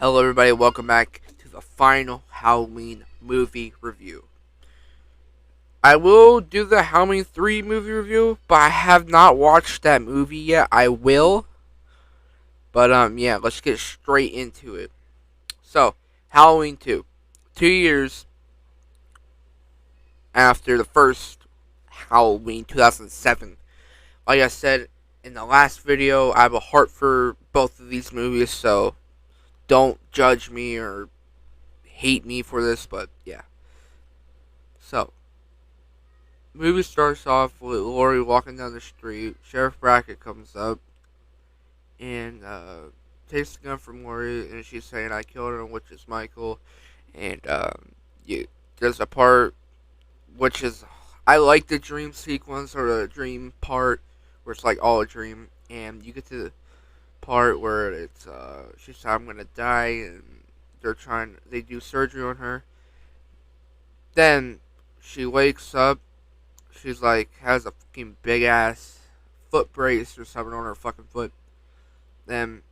Hello, everybody. Welcome back to the final Halloween movie review. I will do the Halloween 3 movie review, but I have not watched that movie yet. I will. But, yeah, let's get straight into it. So, Halloween 2. 2 years after the first Halloween, 2007. Like I said in the last video, I have a heart for both of these movies, so don't judge me or hate me for this, but yeah. So, movie starts off with Laurie walking down the street. Sheriff Brackett comes up and takes the gun from Laurie, and she's saying, "I killed him," which is Michael. And there's a part which is I like the dream sequence or the dream part where it's like all a dream, and you get to the part where it's she said, "I'm gonna die," and they do surgery on her. Then she wakes up. She's like has a fucking big ass foot brace or something on her fucking foot. Then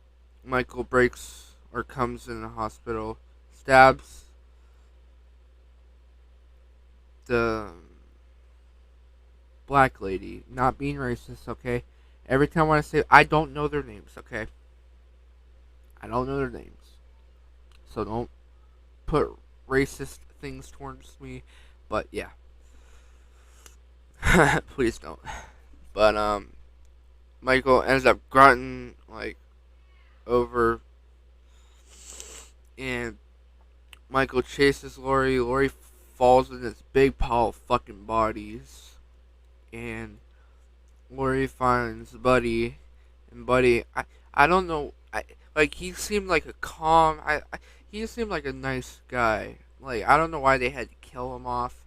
Michael breaks or comes in the hospital, stabs the black lady. Not being racist, okay? Every time I say I don't know their names, okay? I don't know their names, so don't put racist things towards me. But yeah, please don't. But Michael ends up grunting like over, and Michael chases Laurie. Laurie falls in this big pile of fucking bodies, and Laurie finds Buddy, and Buddy, I don't know, like he seemed like a calm, he seemed like a nice guy. Like I don't know why they had to kill him off,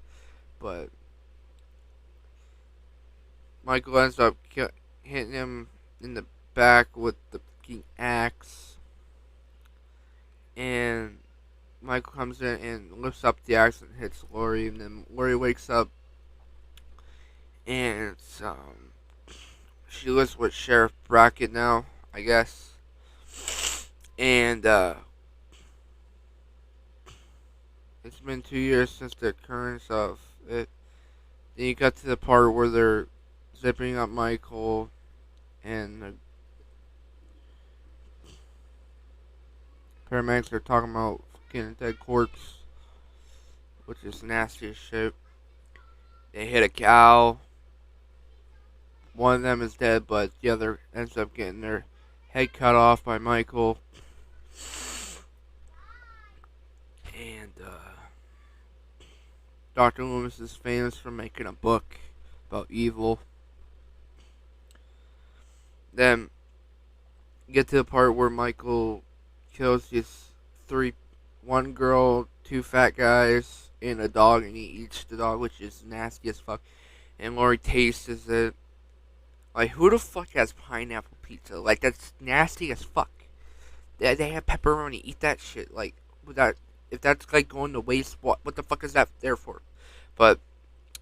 but Michael ends up hitting him in the back with the fucking axe, and Michael comes in and lifts up the axe and hits Laurie, and then Laurie wakes up, and she lives with Sheriff Brackett now, I guess, and it's been 2 years since the occurrence of it. Then you got to the part where they're zipping up Michael, and the paramedics are talking about fucking a dead corpse, which is nasty as shit. They hit a cow. One of them is dead, but the other ends up getting their head cut off by Michael. And Dr. Loomis is famous for making a book about evil. Then get to the part where Michael kills these one girl, two fat guys, and a dog, and he eats the dog, which is nasty as fuck. And Laurie tastes it. Like, who the fuck has pineapple pizza? Like, that's nasty as fuck. They have pepperoni. Eat that shit. Like, without, if that's like going to waste, what the fuck is that there for? But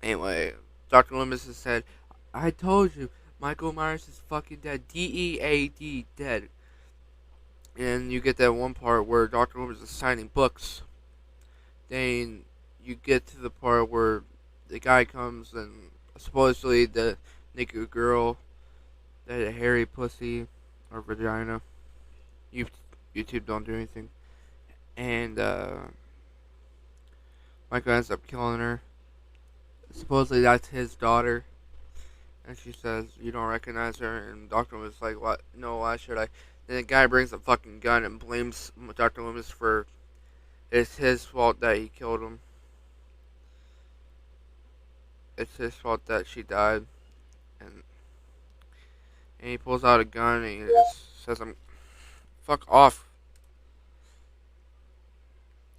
anyway, Dr. Loomis has said, "I told you, Michael Myers is fucking dead. DEAD, dead." And you get that one part where Dr. Loomis is signing books. Then you get to the part where the guy comes and supposedly the naked girl that had a hairy pussy or vagina. YouTube don't do anything. And Michael ends up killing her. Supposedly that's his daughter. And she says, "You don't recognize her?" And Dr. Loomis is like, "What? No, why should I?" Then the guy brings a fucking gun and blames Dr. Loomis for it's his fault that he killed him. It's his fault that she died. And he pulls out a gun and he says, "I'm fuck off."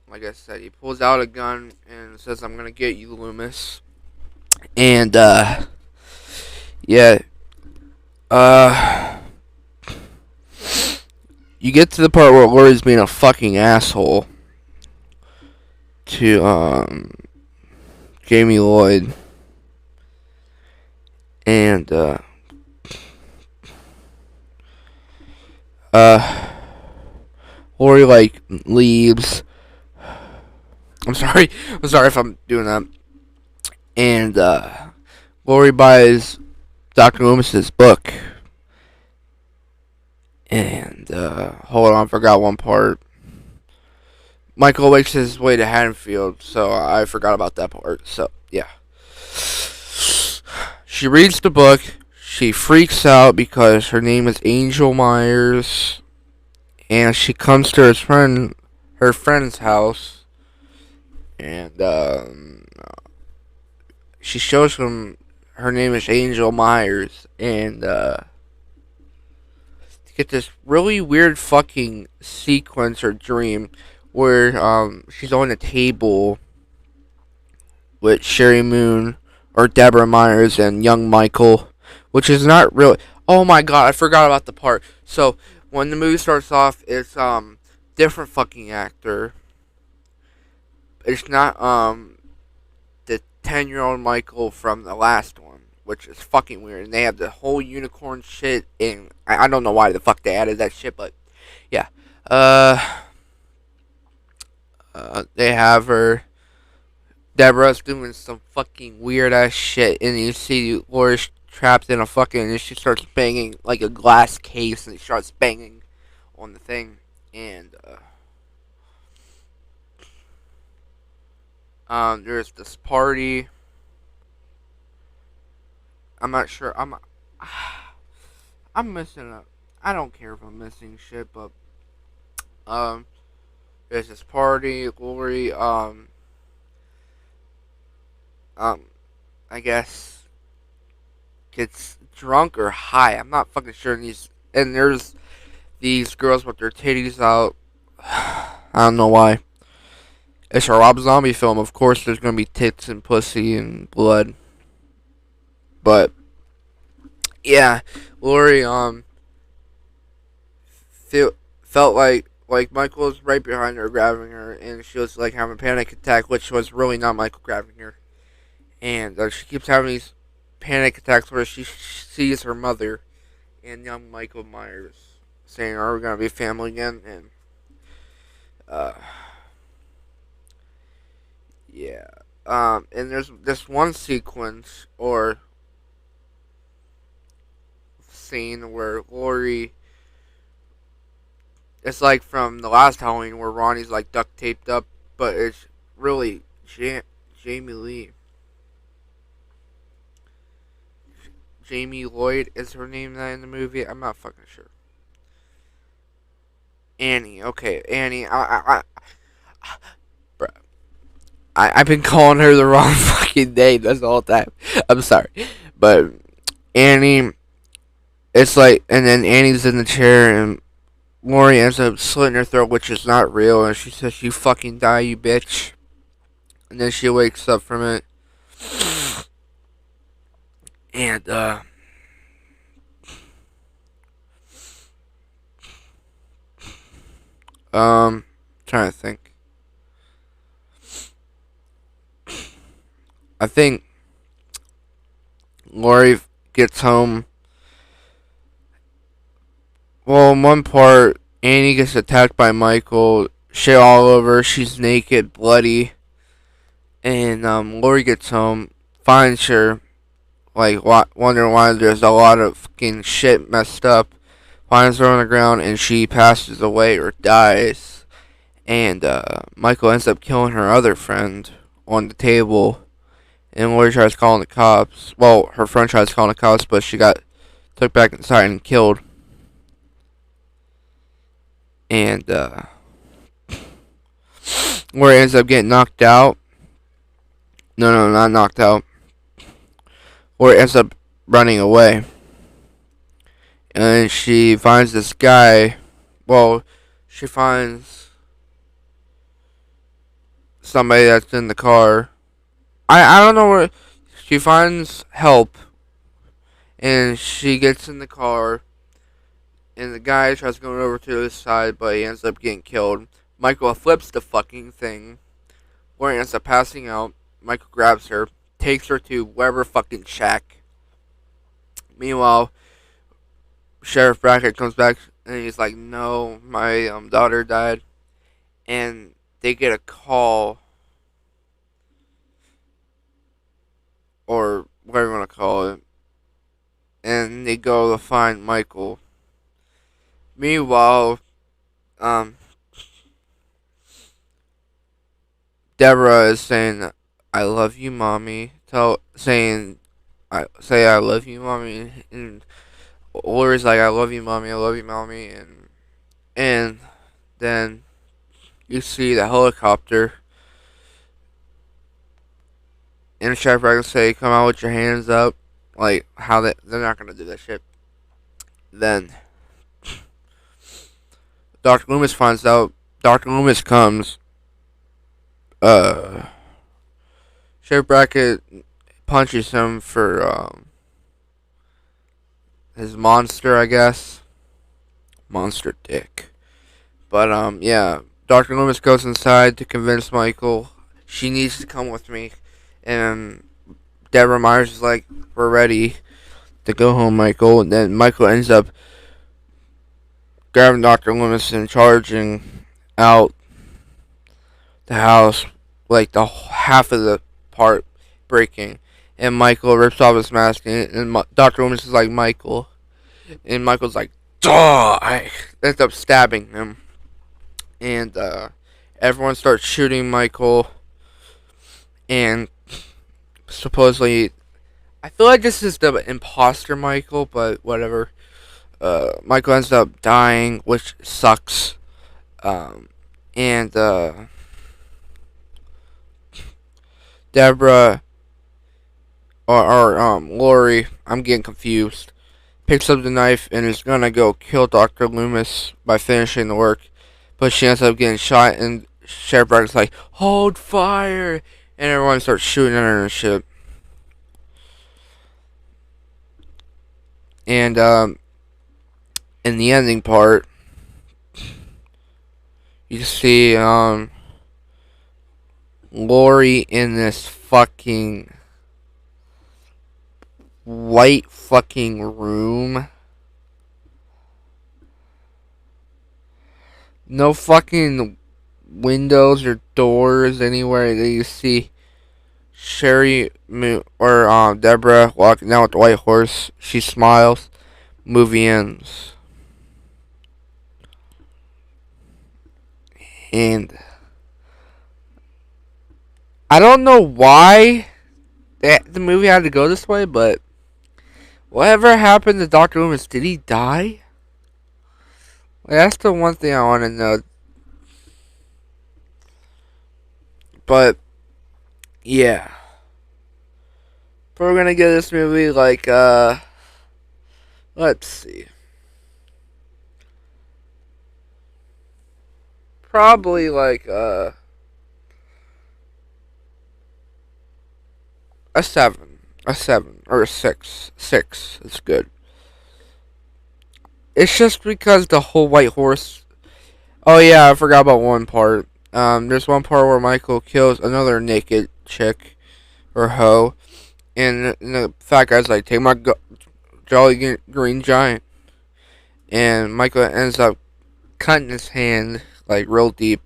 Like I said, he pulls out a gun and says, "I'm gonna get you, Loomis." And yeah, uh, you get to the part where Laurie's being a fucking asshole to Jamie Lloyd, and Lori like leaves. I'm sorry. I'm sorry if I'm doing that. And Lori buys Dr. Loomis's book. And hold on, I forgot one part. Michael makes his way to Haddonfield, so I forgot about that part. So yeah, she reads the book. She freaks out because her name is Angel Myers, and she comes to her friend's house, and she shows him her name is Angel Myers, and get this really weird fucking sequence or dream where she's on a table with Sherry Moon or Deborah Myers and young Michael, which is not really. Oh my god, I forgot about the part. So when the movie starts off, it's different fucking actor. It's not the 10-year-old Michael from the last one, which is fucking weird. And they have the whole unicorn shit, and I don't know why the fuck they added that shit, but yeah. They have her. Deborah's doing some fucking weird ass shit, and you see Laura's trapped in a fucking. And she starts banging like a glass case, and she starts banging on the thing, and there's this party. I'm not sure. I'm missing a. I don't care if I'm missing shit, but there's this party. Lori I guess gets drunk or high. I'm not fucking sure. And there's these girls with their titties out. I don't know why. It's a Rob Zombie film. Of course, there's gonna be tits and pussy and blood. But yeah, Lori felt like Michael was right behind her, grabbing her, and she was like having a panic attack, which was really not Michael grabbing her. And she keeps having these panic attacks where she sees her mother and young Michael Myers saying, "Are we gonna be family again?" And uh, yeah. And there's this one sequence or scene where Lori. It's like from the last Halloween where Ronnie's like duct taped up, but it's really Jamie Lee. Jamie Lloyd is her name in the movie. I'm not fucking sure. Annie. Okay, Annie. Bruh. I've been calling her the wrong fucking name this whole time. I'm sorry. But Annie, it's like, and then Annie's in the chair, and Lori ends up slitting her throat, which is not real, and she says, "You fucking die, you bitch." And then she wakes up from it. And, trying to think. I think Lori gets home. Well, in one part, Annie gets attacked by Michael. Shit all over. She's naked, bloody. And Lori gets home, finds her, like wondering why there's a lot of fucking shit messed up. Finds her on the ground, and she passes away or dies. And Michael ends up killing her other friend on the table. And Lori tries calling the cops. Well, her friend tries calling the cops, but she got took back inside and killed. And Lori ends up getting knocked out. No, not knocked out. Lori ends up running away. And she finds this guy. Well, she finds somebody that's in the car. I don't know where. She finds help. And she gets in the car. And the guy tries going over to the side, but he ends up getting killed. Michael flips the fucking thing. Lori ends up passing out. Michael grabs her, takes her to wherever fucking shack. Meanwhile, Sheriff Brackett comes back And he's like, no, my daughter died. And they get a call, or whatever you want to call it, and they go to find Michael. Meanwhile, um, Deborah is saying, "I love you, mommy." I love you, mommy, and Lori's like, "I love you, mommy. I love you, mommy," and then you see the helicopter, and Chef Rex say, "Come out with your hands up." Like how they're not gonna do that shit. Then Dr. Loomis finds out. Dr. Loomis comes. Uh, Sheriff Brackett punches him for his monster, I guess. Monster dick. But yeah. Dr. Loomis goes inside to convince Michael she needs to come with me, and Deborah Myers is like, "We're ready to go home, Michael." And then Michael ends up grabbing Dr. Loomis and charging out the house, like the half of the part breaking. And Michael rips off his mask, and Dr. Loomis is like, "Michael." And Michael's like, "Duh!" I ends up stabbing him. And everyone starts shooting Michael. And supposedly, I feel like this is the imposter Michael, but whatever. Michael ends up dying, which sucks. And Deborah or Lori, I'm getting confused, picks up the knife and is gonna go kill Dr. Loomis by finishing the work, but she ends up getting shot, and Sheriff Brack's like, "Hold fire!" And everyone starts shooting at her and shit. And in the ending part, you see Lori in this fucking white fucking room. No fucking windows or doors anywhere that you see Sherry or Deborah walking down with the white horse. She smiles. Movie ends. And I don't know why the movie had to go this way, but whatever happened to Dr. Loomis? Did he die? Like, that's the one thing I want to know. But yeah, but we're gonna give this movie like let's see, probably like a 7, or a 6. 6 is good. It's just because the whole white horse. Oh yeah, I forgot about one part. There's one part where Michael kills another naked chick or hoe, and the fat guy's like, "Take my Jolly Green Giant," and Michael ends up cutting his hand like real deep,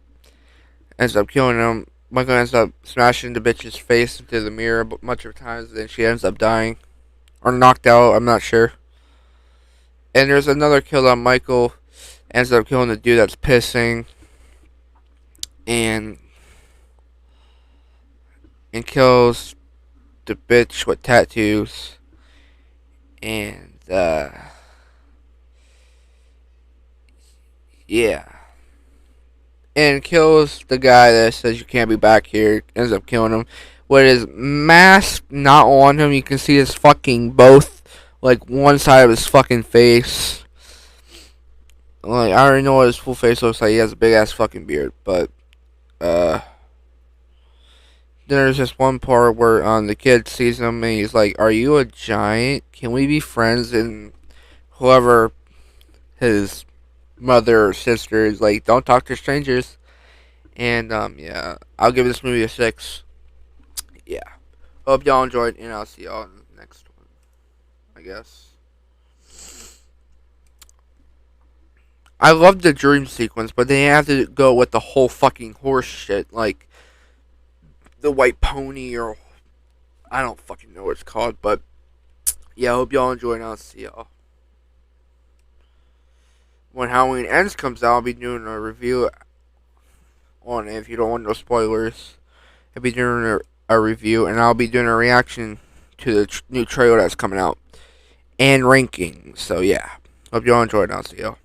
ends up killing him. Michael ends up smashing the bitch's face into the mirror a bunch of times, then she ends up dying or knocked out. I'm not sure. And there's another kill that Michael ends up killing the dude that's pissing, and kills the bitch with tattoos, and yeah, and kills the guy that says you can't be back here. Ends up killing him with his mask not on him. You can see his fucking both, like one side of his fucking face. Like I already know what his full face looks like. He has a big ass fucking beard, but uh. Then there's just one part where the kid sees him and he's like, "Are you a giant? Can we be friends?" And whoever his mother or sister is like, "Don't talk to strangers." And yeah, I'll give this movie a 6. Yeah, hope y'all enjoyed, and I'll see y'all in the next one, I guess. I love the dream sequence, but they have to go with the whole fucking horse shit, like the white pony, or I don't fucking know what it's called. But yeah, I hope y'all enjoy, and I'll see y'all when Halloween Ends comes out. I'll be doing a review on it. If you don't want no spoilers, I'll be doing a review, and I'll be doing a reaction to the new trailer that's coming out and ranking. So yeah, hope y'all enjoy, and I'll see y'all.